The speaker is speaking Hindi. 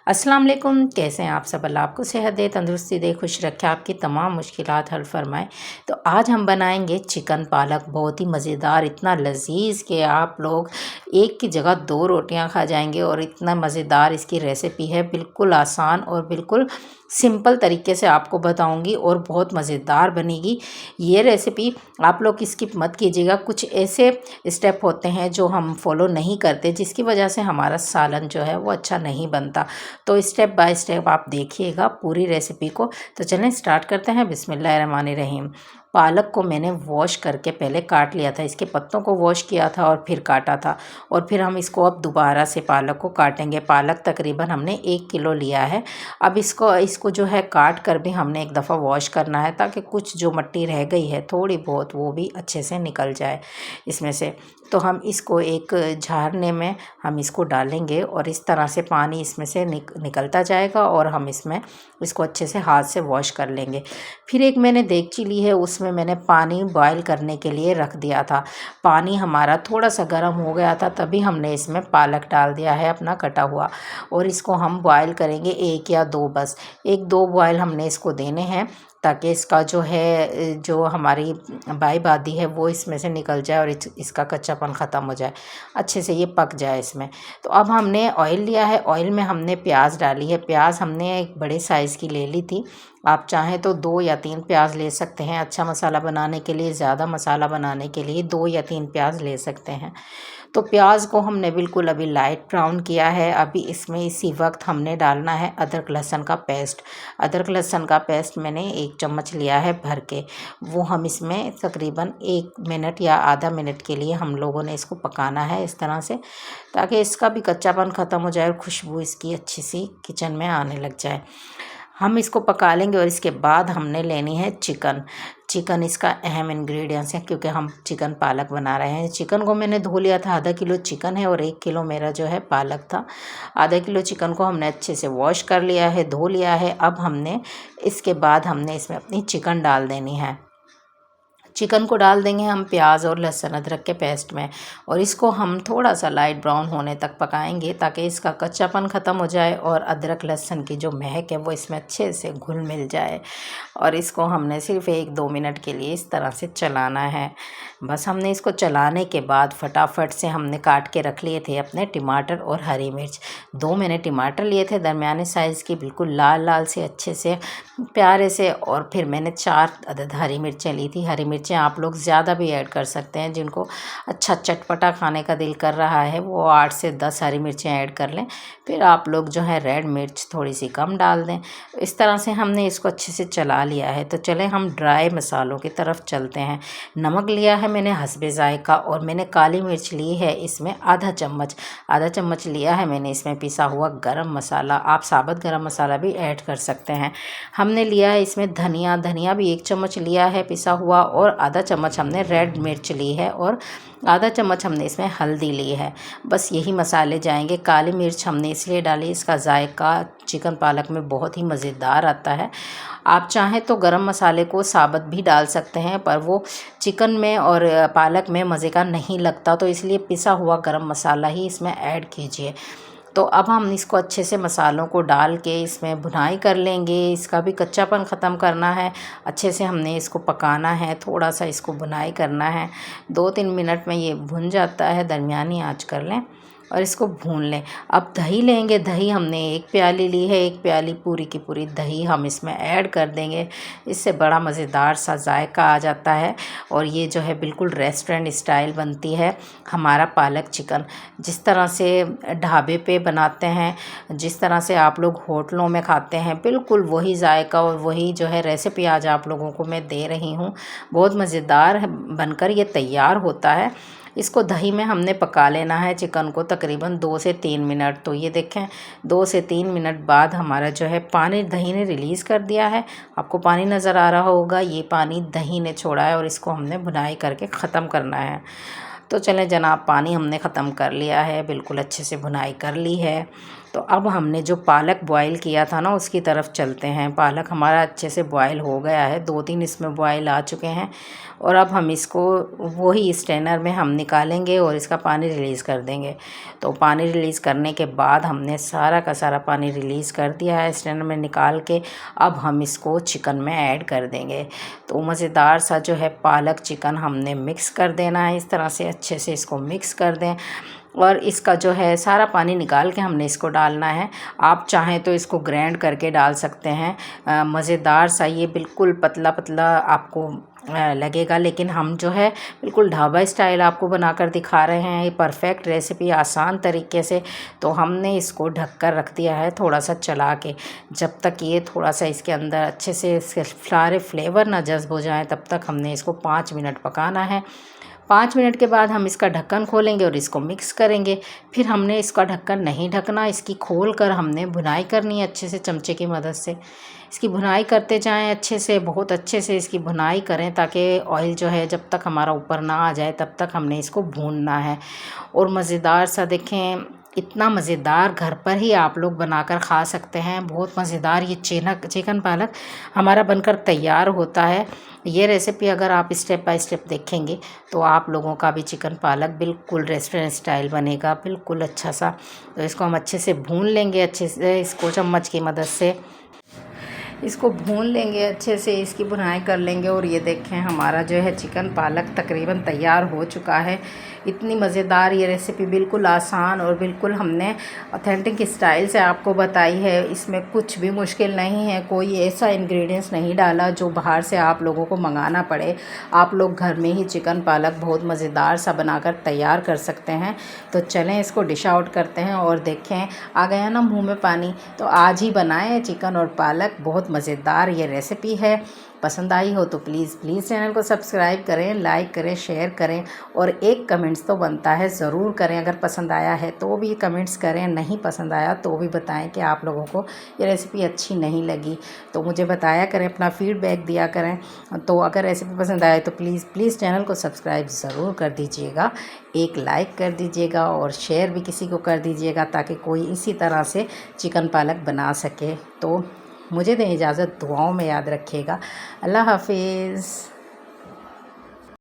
अस्सलाम वालेकुम, कैसे हैं आप सब। अल्लाह आपको सेहत दे, तंदुरुस्ती दे, खुश रखे, आपकी तमाम मुश्किलात हल फरमाए। तो आज हम बनाएंगे चिकन पालक, बहुत ही मज़ेदार, इतना लजीज कि आप लोग एक की जगह दो रोटियां खा जाएंगे। और इतना मज़ेदार इसकी रेसिपी है, बिल्कुल आसान और बिल्कुल सिंपल तरीके से आपको बताऊंगी और बहुत मज़ेदार बनेगी ये रेसिपी। आप लोग स्किप मत कीजिएगा, कुछ ऐसे स्टेप होते हैं जो हम फॉलो नहीं करते जिसकी वजह से हमारा सालन जो है वो अच्छा नहीं बनता। तो स्टेप बाय स्टेप आप देखिएगा पूरी रेसिपी को। तो चलें स्टार्ट करते हैं। बिस्मिल्लाहिर्रहमानिर्रहीम। पालक को मैंने वॉश करके पहले काट लिया था, इसके पत्तों को वॉश किया था और फिर काटा था। और फिर हम इसको अब दोबारा से पालक को काटेंगे। पालक तकरीबन हमने 1 किलो लिया है। अब इसको जो है काट कर भी हमने एक दफ़ा वॉश करना है, ताकि कुछ जो मिट्टी रह गई है थोड़ी बहुत वो भी अच्छे से निकल जाए इसमें से। तो हम इसको एक झारने में हम इसको डालेंगे और इस तरह से पानी इसमें से निकलता जाएगा और हम इसको अच्छे से हाथ से वॉश कर लेंगे। फिर एक मैंने देगची ली है, उसमें मैंने पानी बॉयल करने के लिए रख दिया था। पानी हमारा थोड़ा सा गर्म हो गया था, तभी हमने इसमें पालक डाल दिया है अपना कटा हुआ। और इसको हम बॉयल करेंगे 1 या 2, बस 1-2 बॉयल हमने इसको देने हैं, ताकि इसका जो है जो हमारी बाई बादी है वो इसमें से निकल जाए और इसका कच्चापन ख़त्म हो जाए, अच्छे से ये पक जाए इसमें। तो अब हमने ऑयल लिया है, ऑयल में हमने प्याज डाली है। प्याज हमने एक बड़े साइज़ की ले ली थी, आप चाहें तो 2 या 3 प्याज ले सकते हैं। अच्छा मसाला बनाने के लिए, ज़्यादा मसाला बनाने के लिए 2 या 3 प्याज ले सकते हैं। तो प्याज को हमने बिल्कुल अभी लाइट ब्राउन किया है। अभी इसमें इसी वक्त हमने डालना है अदरक लहसुन का पेस्ट। अदरक लहसुन का पेस्ट मैंने 1 चम्मच लिया है भर के। वो हम इसमें तकरीबन 1 मिनट या आधा मिनट के लिए हम लोगों ने इसको पकाना है इस तरह से, ताकि इसका भी कच्चापन ख़त्म हो जाए और खुशबू इसकी अच्छी सी किचन में आने लग जाए। हम इसको पका लेंगे और इसके बाद हमने लेनी है चिकन। चिकन इसका अहम इंग्रेडिएंट्स है, क्योंकि हम चिकन पालक बना रहे हैं। चिकन को मैंने धो लिया था, आधा किलो चिकन है और 1 किलो मेरा जो है पालक था। आधा किलो चिकन को हमने अच्छे से वॉश कर लिया है, धो लिया है। अब हमने इसके बाद हमने इसमें अपनी चिकन डाल देनी है। चिकन को डाल देंगे हम प्याज और लहसुन अदरक के पेस्ट में, और इसको हम थोड़ा सा लाइट ब्राउन होने तक पकाएंगे, ताकि इसका कच्चापन ख़त्म हो जाए और अदरक लहसुन की जो महक है वो इसमें अच्छे से घुल मिल जाए। और इसको हमने सिर्फ 1-2 मिनट के लिए इस तरह से चलाना है। बस हमने इसको चलाने के बाद फटाफट से हमने काट के रख लिए थे अपने टमाटर और हरी मिर्च। 2 मैंने टमाटर लिए थे दरमियाने साइज़ की, बिल्कुल लाल लाल से अच्छे से प्यारे से। और फिर मैंने 4 अदद हरी मिर्चें ली थी। हरी मिर्चें आप लोग ज़्यादा भी ऐड कर सकते हैं, जिनको अच्छा चटपटा खाने का दिल कर रहा है वो 8 से 10 हरी मिर्चें ऐड कर लें। फिर आप लोग जो है रेड मिर्च थोड़ी सी कम डाल दें। इस तरह से हमने इसको अच्छे से चला लिया है। तो चलें हम ड्राई मसालों की तरफ चलते हैं। नमक लिया है मैंने हस्बे ज़ायका, और मैंने काली मिर्च ली है इसमें आधा चम्मच लिया है मैंने इसमें पिसा हुआ गरम मसाला। आप साबुत गरम मसाला भी ऐड कर सकते हैं। हमने लिया है इसमें धनिया भी 1 चम्मच लिया है पिसा हुआ, और आधा चम्मच हमने रेड मिर्च ली है, और आधा चम्मच हमने इसमें हल्दी ली है। बस यही मसाले जाएंगे। काली मिर्च हमने इसलिए डाली, इसका जायका चिकन पालक में बहुत ही मज़ेदार आता है। आप चाहें तो गरम मसाले को साबुत भी डाल सकते हैं, पर वो चिकन में और पालक में मज़े का नहीं लगता, तो इसलिए पिसा हुआ गरम मसाला ही इसमें ऐड कीजिए। तो अब हम इसको अच्छे से मसालों को डाल के इसमें भुनाई कर लेंगे। इसका भी कच्चापन ख़त्म करना है, अच्छे से हमने इसको पकाना है, थोड़ा सा इसको भुनाई करना है। 2-3 मिनट में ये भुन जाता है, दरमियानी आंच कर लें और इसको भून लें। अब दही लेंगे। दही हमने 1 प्याली ली है, 1 प्याली पूरी की पूरी दही हम इसमें ऐड कर देंगे। इससे बड़ा मज़ेदार सा जायका आ जाता है, और ये जो है बिल्कुल रेस्टोरेंट स्टाइल बनती है हमारा पालक चिकन। जिस तरह से ढाबे पे बनाते हैं, जिस तरह से आप लोग होटलों में खाते हैं, बिल्कुल वही जायका और वही जो है रेसिपी आज आप लोगों को मैं दे रही हूँ। बहुत मज़ेदार बनकर ये तैयार होता है। इसको दही में हमने पका लेना है चिकन को तकरीबन 2 से 3 मिनट। तो ये देखें 2 से 3 मिनट बाद हमारा जो है पानी दही ने रिलीज़ कर दिया है। आपको पानी नज़र आ रहा होगा, ये पानी दही ने छोड़ा है, और इसको हमने भुनाई करके ख़त्म करना है। तो चलें जनाब, पानी हमने ख़त्म कर लिया है, बिल्कुल अच्छे से भुनाई कर ली है। तो अब हमने जो पालक बॉईल किया था ना उसकी तरफ चलते हैं। पालक हमारा अच्छे से बॉईल हो गया है, 2-3 इसमें बॉईल आ चुके हैं और अब हम इसको वही स्ट्रेनर में हम निकालेंगे और इसका पानी रिलीज़ कर देंगे। तो पानी रिलीज़ करने के बाद हमने सारा का सारा पानी रिलीज़ कर दिया है स्ट्रेनर में निकाल के। अब हम इसको चिकन में ऐड कर देंगे। तो मज़ेदार सा जो है पालक चिकन हमने मिक्स कर देना है, इस तरह से अच्छे से इसको मिक्स कर दें और इसका जो है सारा पानी निकाल के हमने इसको डालना है। आप चाहें तो इसको ग्राइंड करके डाल सकते हैं। मज़ेदार सा ये बिल्कुल पतला पतला आपको लगेगा, लेकिन हम जो है बिल्कुल ढाबा स्टाइल आपको बनाकर दिखा रहे हैं। ये परफेक्ट रेसिपी आसान तरीके से। तो हमने इसको ढक कर रख दिया है थोड़ा सा चला के, जब तक ये थोड़ा सा इसके अंदर अच्छे से इसके सारे फ्लेवर ना जज़्ब हो जाएं तब तक हमने इसको 5 मिनट पकाना है। 5 मिनट के बाद हम इसका ढक्कन खोलेंगे और इसको मिक्स करेंगे। फिर हमने इसका ढक्कन नहीं ढकना, इसकी खोल कर हमने भुनाई करनी है अच्छे से चमचे की मदद से। इसकी भुनाई करते जाएं अच्छे से, बहुत अच्छे से इसकी भुनाई करें ताकि ऑयल जो है जब तक हमारा ऊपर ना आ जाए तब तक हमने इसको भूनना है। और मज़ेदार सा देखें, इतना मज़ेदार घर पर ही आप लोग बनाकर खा सकते हैं। बहुत मज़ेदार ये चिकन पालक हमारा बनकर तैयार होता है। ये रेसिपी अगर आप स्टेप बाय स्टेप देखेंगे तो आप लोगों का भी चिकन पालक बिल्कुल रेस्टोरेंट स्टाइल बनेगा, बिल्कुल अच्छा सा। तो इसको हम अच्छे से भून लेंगे, अच्छे से इसको चम्मच की मदद से इसको भून लेंगे, अच्छे से इसकी भुनाई कर लेंगे। और ये देखें हमारा जो है चिकन पालक तकरीबन तैयार हो चुका है। इतनी मज़ेदार ये रेसिपी, बिल्कुल आसान और बिल्कुल हमने ऑथेंटिक स्टाइल से आपको बताई है। इसमें कुछ भी मुश्किल नहीं है, कोई ऐसा इंग्रेडिएंट्स नहीं डाला जो बाहर से आप लोगों को मंगाना पड़े। आप लोग घर में ही चिकन पालक बहुत मज़ेदार सा बनाकर तैयार कर सकते हैं। तो चलें इसको डिश आउट करते हैं। और देखें आ गया ना मुँह में पानी, तो आज ही बनाएं चिकन और पालक, बहुत मज़ेदार ये रेसिपी है। पसंद आई हो तो प्लीज़ चैनल को सब्सक्राइब करें, लाइक करें, शेयर करें और एक कमेंट्स तो बनता है ज़रूर करें। अगर पसंद आया है तो भी कमेंट्स करें, नहीं पसंद आया तो भी बताएं कि आप लोगों को ये रेसिपी अच्छी नहीं लगी। तो मुझे बताया करें, अपना फीडबैक दिया करें। तो अगर रेसिपी पसंद आए तो प्लीज़ चैनल को सब्सक्राइब ज़रूर कर दीजिएगा, एक लाइक कर दीजिएगा और शेयर भी किसी को कर दीजिएगा ताकि कोई इसी तरह से चिकन पालक बना सके। तो मुझे दें इजाज़त, दुआओं में याद रखिएगा। अल्लाह हाफिज़।